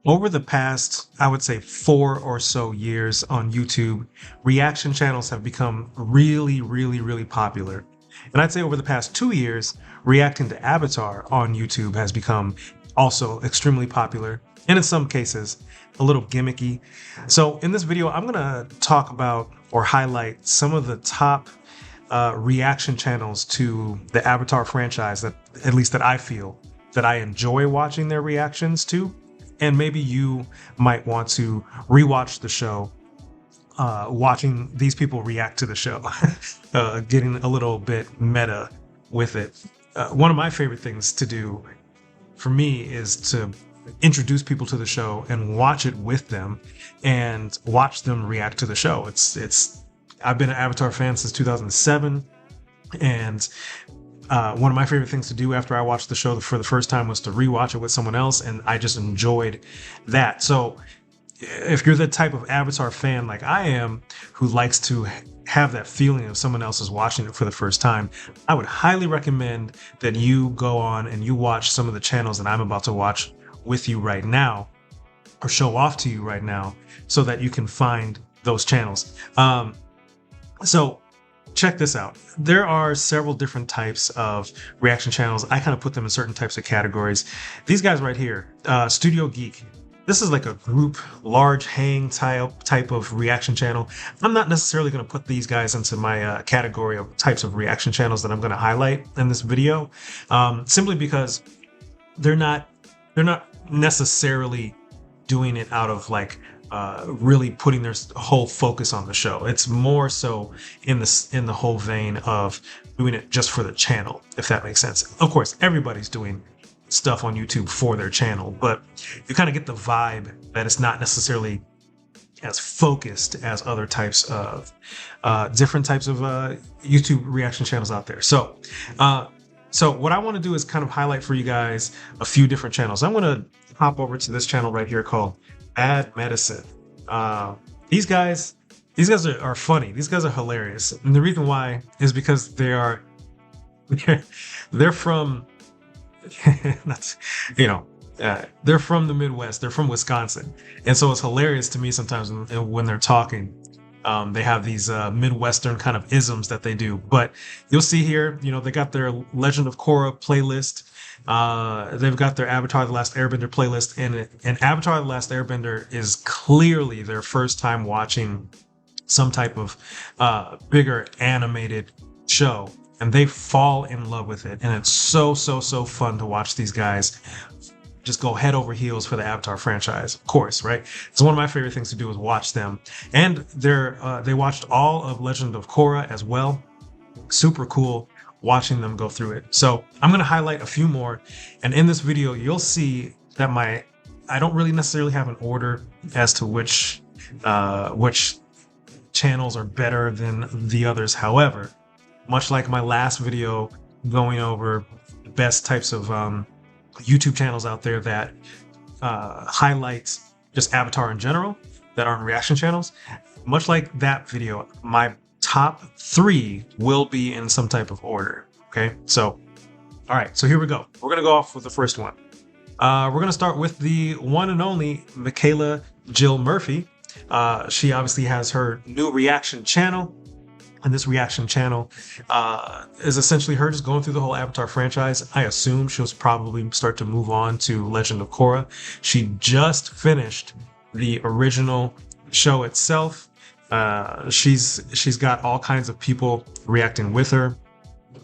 Over the past, I would say 4 or so years on YouTube, reaction channels have become really, really, really popular. And I'd say over the past 2 years, reacting to Avatar on YouTube has become also extremely popular, and in some cases, a little gimmicky. So in this video, I'm gonna talk about or highlight some of the top reaction channels to the Avatar franchise that, at least that I feel, that I enjoy watching their reactions to. And maybe you might want to rewatch the show, watching these people react to the show, getting a little bit meta with it. One of my favorite things to do for me is to introduce people to the show and watch it with them and watch them react to the show. It's I've been an Avatar fan since 2007, and one of my favorite things to do after I watched the show for the first time was to rewatch it with someone else, and I just enjoyed that. So if you're the type of Avatar fan like I am, who likes to have that feeling of someone else is watching it for the first time, I would highly recommend that you go on and you watch some of the channels that I'm about to watch with you right now, or show off to you right now, so that you can find those channels. So check this out. There are several different types of reaction channels. I kind of put them in certain types of categories. These guys right here, Studio Geek. This is like a group, large hang type of reaction channel. I'm not necessarily going to put these guys into my category of types of reaction channels that I'm going to highlight in this video, simply because they're not necessarily doing it out of like really putting their whole focus on the show. It's more so in the whole vein of doing it just for the channel, if that makes sense. Of course, everybody's doing stuff on YouTube for their channel, but you kind of get the vibe that it's not necessarily as focused as other types of different types of YouTube reaction channels out there. So what I want to do is kind of highlight for you guys a few different channels. I'm going to hop over to this channel right here called Bad Medicine. These guys are funny. These guys are hilarious, and the reason why is because they're from that's they're from the Midwest. They're from Wisconsin, and so it's hilarious to me sometimes when they're talking. They have these Midwestern kind of isms that they do, but you'll see here, they got their Legend of Korra playlist. They've got their Avatar: The Last Airbender playlist, and Avatar: The Last Airbender is clearly their first time watching some type of bigger animated show, and they fall in love with it, and it's so fun to watch these guys just go head over heels for the Avatar franchise. Of course, right? It's one of my favorite things to do is watch them, and they watched all of Legend of Korra as well. Super cool watching them go through it. So I'm going to highlight a few more, and in this video you'll see that I don't really necessarily have an order as to which channels are better than the others. However, much like my last video going over the best types of YouTube channels out there that highlight just Avatar in general that aren't reaction channels, much like that video, my top 3 will be in some type of order. Okay, so all right, so here we go. We're gonna go off with the first one. We're gonna start with the one and only Michaela Jill Murphy. She obviously has her new reaction channel, and this reaction channel is essentially her just going through the whole Avatar franchise. I assume she'll probably start to move on to Legend of Korra. She just finished the original show itself. She's got all kinds of people reacting with her.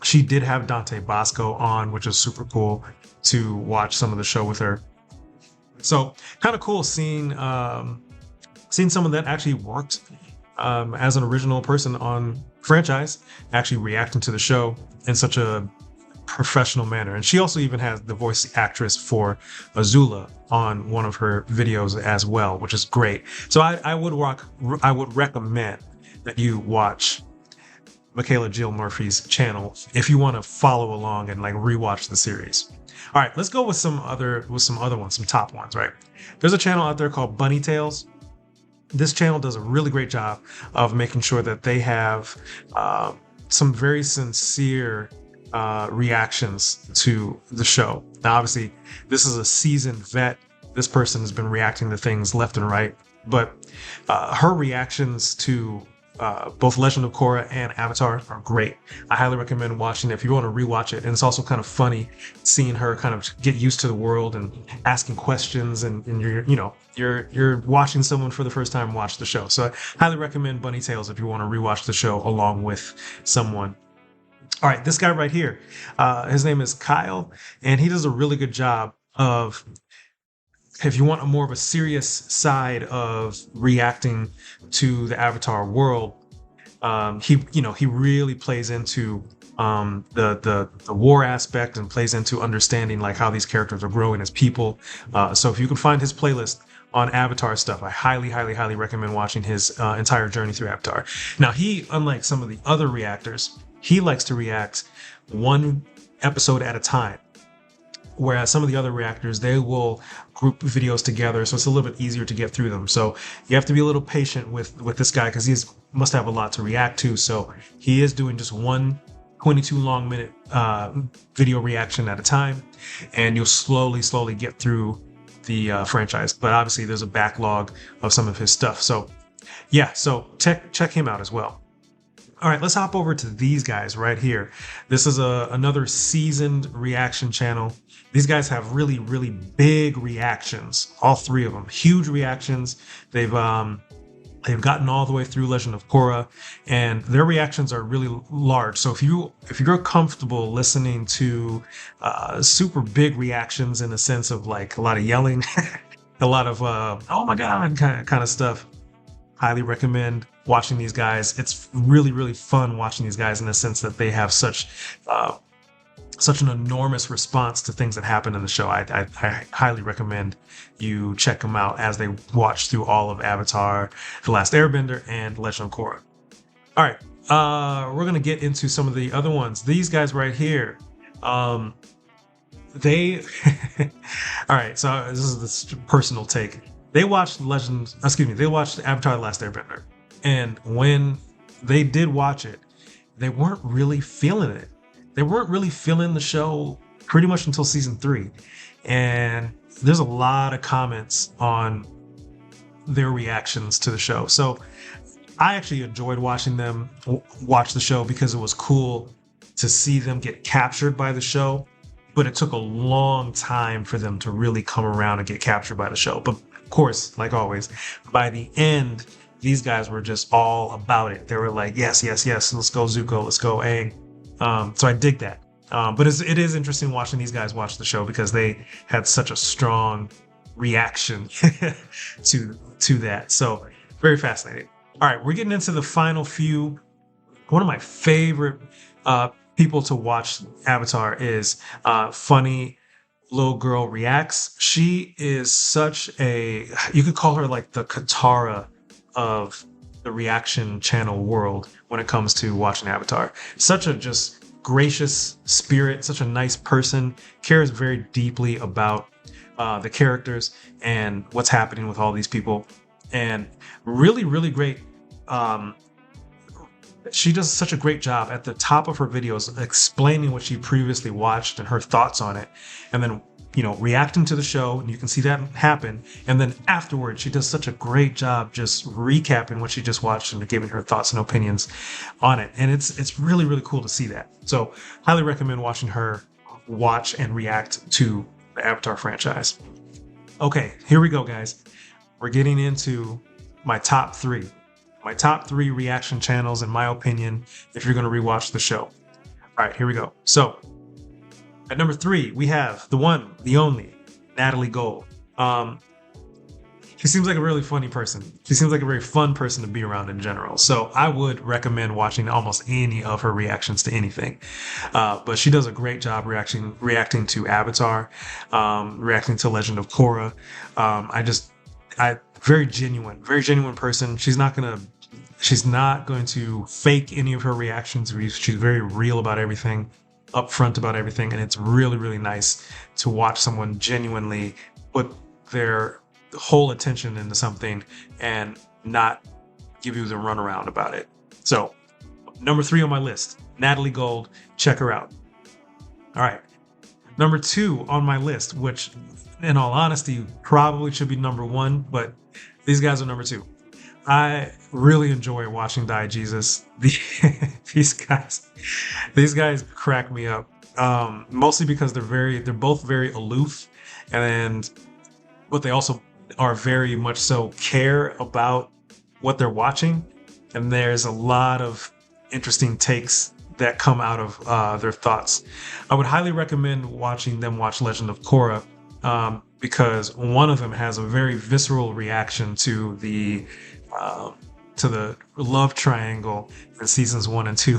She did have Dante Bosco on, which is super cool to watch some of the show with her. So kind of cool seeing someone that actually worked as an original person on franchise actually reacting to the show in such a professional manner. And she also even has the voice actress for Azula on one of her videos as well, which is great. So I would recommend that you watch Michaela Jill Murphy's channel if you want to follow along and like rewatch the series. All right, let's go with some other ones, some top ones, right? There's a channel out there called Bunny Tales. This channel does a really great job of making sure that they have some very sincere reactions to the show. Now, obviously, this is a seasoned vet this person has been reacting to things left and right, but her reactions to both Legend of Korra and Avatar are great. I highly recommend watching it if you want to rewatch it. And it's also kind of funny seeing her kind of get used to the world and asking questions, and you're watching someone for the first time watch the show. So I highly recommend Bunny Tales if you want to rewatch the show along with someone. All right, this guy right here, his name is Kyle, and he does a really good job of, if you want a more of a serious side of reacting to the Avatar world, he really plays into the war aspect, and plays into understanding like how these characters are growing as people. So if you can find his playlist on Avatar stuff, I highly recommend watching his entire journey through Avatar. Now, he, unlike some of the other reactors, he likes to react one episode at a time. Whereas some of the other reactors, they will group videos together, so it's a little bit easier to get through them. So you have to be a little patient with this guy, because he must have a lot to react to. So he is doing just one 22 long minute video reaction at a time, and you'll slowly get through the franchise. But obviously there's a backlog of some of his stuff. So yeah, so check him out as well. All right, let's hop over to these guys right here. This is another seasoned reaction channel. These guys have really big reactions, all three of them, huge reactions. They've gotten all the way through Legend of Korra, and their reactions are really large. So if you're comfortable listening to super big reactions in the sense of like a lot of yelling, a lot of oh my god kind of stuff, highly recommend watching these guys. It's really fun watching these guys in the sense that they have such an enormous response to things that happen in the show. I highly recommend you check them out as they watch through all of Avatar, The Last Airbender, and Legend of Korra. All right, we're gonna get into some of the other ones. These guys right here, they all right, so this is this personal take. They watched Avatar: The Last Airbender, and when they did watch it, they weren't really feeling it. They weren't really feeling the show pretty much until season 3, and there's a lot of comments on their reactions to the show. So I actually enjoyed watching them watch the show, because it was cool to see them get captured by the show, but it took a long time for them to really come around and get captured by the show. But of course, like always, by the end, these guys were just all about it. They were like, yes, let's go Zuko, let's go Aang. So I dig that. But it is interesting watching these guys watch the show, because they had such a strong reaction to that. So very fascinating. All right, we're getting into the final few. One of my favorite people to watch Avatar is Funny Little Girl Reacts. She is you could call her like the Katara of the reaction channel world when it comes to watching Avatar. Such a just gracious spirit, such a nice person, cares very deeply about the characters and what's happening with all these people, and really great. She does such a great job at the top of her videos explaining what she previously watched and her thoughts on it, and then reacting to the show, and you can see that happen. And then afterwards, she does such a great job just recapping what she just watched and giving her thoughts and opinions on it. And it's really cool to see that. So highly recommend watching her watch and react to the Avatar franchise. Okay, here we go, guys. We're getting into my top three reaction channels, in my opinion, if you're going to rewatch the show. All right, here we go. So at number 3, we have the one, the only, Natalie Gold. She seems like a really funny person. She seems like a very fun person to be around in general. So I would recommend watching almost any of her reactions to anything. But she does a great job reacting to Avatar, reacting to Legend of Korra. Very genuine person. She's not going to fake any of her reactions. She's very real about everything, upfront about everything, and it's really nice to watch someone genuinely put their whole attention into something and not give you the runaround about it. So, number 3 on my list, Natalie Gold. Check her out. All right. Number two on my list, which in all honesty probably should be number one, but these guys are number two. I really enjoy watching Diegesus. These guys crack me up. Mostly because they're both very aloof, and but they also are very much so care about what they're watching, and there's a lot of interesting takes that come out of their thoughts. I would highly recommend watching them watch Legend of Korra, because one of them has a very visceral reaction to the love triangle in seasons 1 and 2.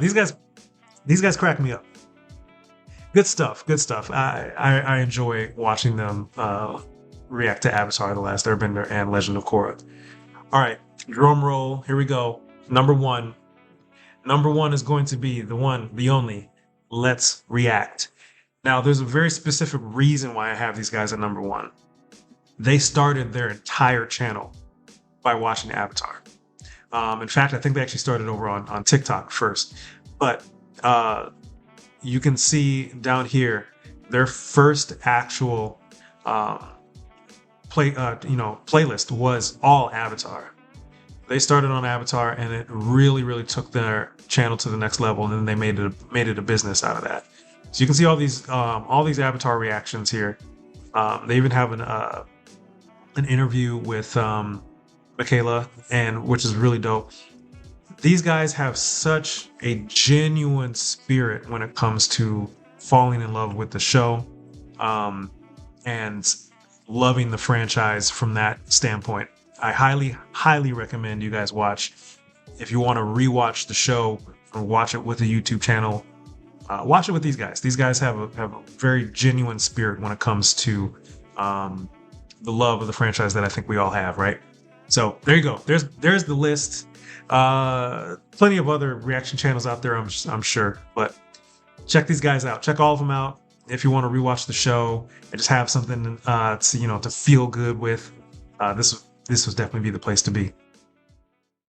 These guys crack me up. Good stuff. Good stuff. I enjoy watching them react to Avatar: The Last Airbender and Legend of Korra. All right, drum roll. Here we go. Number one. Number one is going to be the one, the only. Let's React. Now, there's a very specific reason why I have these guys at number one. They started their entire channel by watching Avatar. In fact, I think they actually started over on TikTok first. But you can see down here their first actual playlist was all Avatar. They started on Avatar, and it really, really took their channel to the next level. And then they made it a business out of that. So you can see all these Avatar reactions here. They even have an interview with Michaela, and which is really dope. These guys have such a genuine spirit when it comes to falling in love with the show, and loving the franchise from that standpoint. I highly, highly recommend you guys watch. If you want to rewatch the show or watch it with a YouTube channel, watch it with these guys. These guys have a very genuine spirit when it comes to the love of the franchise that I think we all have, right? So there you go. There's the list. Plenty of other reaction channels out there, I'm sure, but check these guys out. Check all of them out if you want to rewatch the show and just have something to feel good with. This was definitely be the place to be.